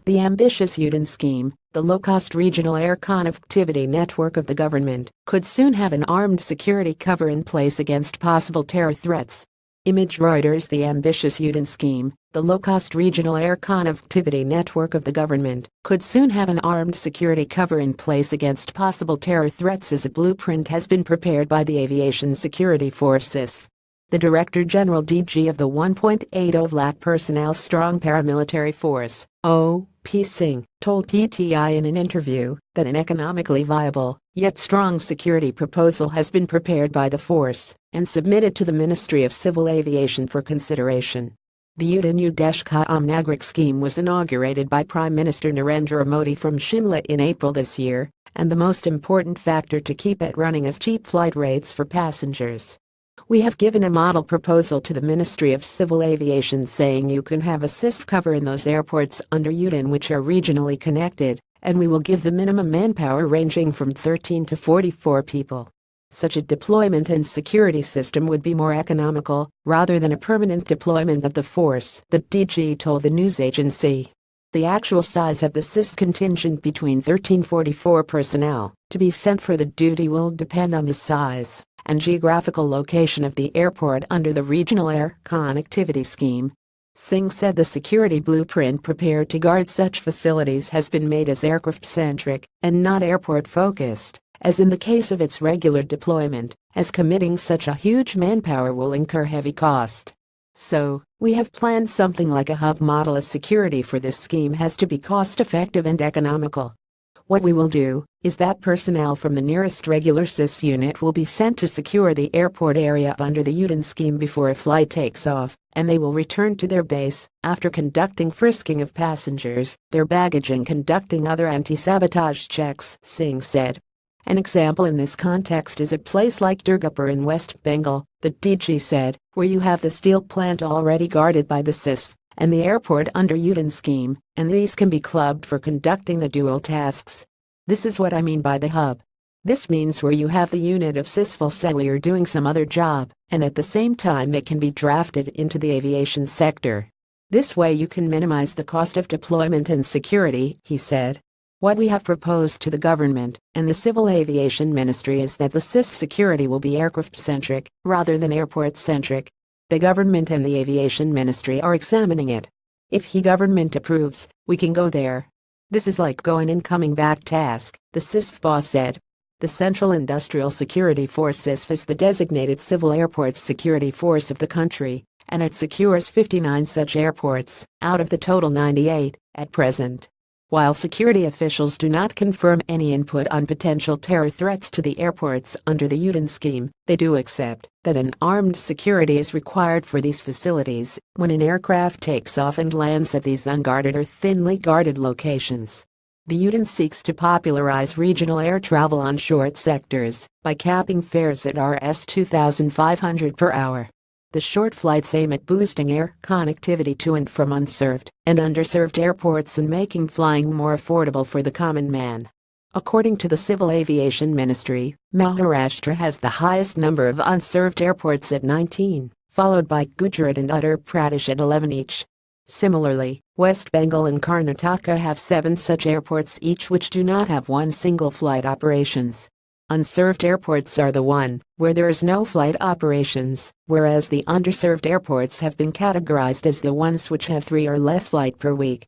The ambitious UDAN scheme, the low-cost regional air connectivity network of the government, could soon have an armed security cover in place against possible terror threats. Image Reuters. The ambitious UDAN scheme, the low-cost regional air connectivity network of the government, could soon have an armed security cover in place against possible terror threats as a blueprint has been prepared by the Aviation Security Force Cisf. The Director General (DG) of the 1.80 lakh personnel strong paramilitary force, O.P. Singh, told PTI in an interview that an economically viable, yet strong security proposal has been prepared by the force and submitted to the Ministry of Civil Aviation for consideration. The UDAN Udesh Ka Nagrik scheme was inaugurated by Prime Minister Narendra Modi from Shimla in April this year, and the most important factor to keep it running is cheap flight rates for passengers. We have given a model proposal to the Ministry of Civil Aviation saying you can have a Cisf cover in those airports under UDAN which are regionally connected, and we will give the minimum manpower ranging from 13 to 44 people. Such a deployment and security system would be more economical, rather than a permanent deployment of the force, the DG told the news agency. The actual size of the Cisf contingent between 1344 personnel to be sent for the duty will depend on the size and geographical location of the airport under the Regional Air Connectivity Scheme. Singh said the security blueprint prepared to guard such facilities has been made as aircraft-centric and not airport-focused, as in the case of its regular deployment, as committing such a huge manpower will incur heavy cost. So, we have planned something like a hub model as security for this scheme has to be cost-effective and economical. What we will do is that personnel from the nearest regular Cisf unit will be sent to secure the airport area under the UDAN scheme before a flight takes off, and they will return to their base after conducting frisking of passengers, their baggage and conducting other anti-sabotage checks, Singh said. An example in this context is a place like Durgapur in West Bengal, the DG said, where you have the steel plant already guarded by the Cisf and the airport under UDAN scheme, and these can be clubbed for conducting the dual tasks. This is what I mean by the hub. This means where you have the unit of Cisf cellular doing some other job, and at the same time they can be drafted into the aviation sector. This way you can minimize the cost of deployment and security, he said. What we have proposed to the government and the Civil Aviation Ministry is that the Cisf security will be aircraft-centric rather than airport-centric. The government and the Aviation Ministry are examining it. If the government approves, we can go there. This is like going and coming back task, the Cisf boss said. The Central Industrial Security Force Cisf is the designated civil airports security force of the country, and it secures 59 such airports, out of the total 98, at present. While security officials do not confirm any input on potential terror threats to the airports under the UDAN scheme, they do accept that an armed security is required for these facilities when an aircraft takes off and lands at these unguarded or thinly guarded locations. The UDAN seeks to popularize regional air travel on short sectors by capping fares at Rs 2,500 per hour. The short flights aim at boosting air connectivity to and from unserved and underserved airports and making flying more affordable for the common man. According to the Civil Aviation Ministry, Maharashtra has the highest number of unserved airports at 19, followed by Gujarat and Uttar Pradesh at 11 each. Similarly, West Bengal and Karnataka have 7 such airports each which do not have one single flight operations. Unserved airports are the one where there is no flight operations, whereas the underserved airports have been categorized as the ones which have 3 or less flight per week.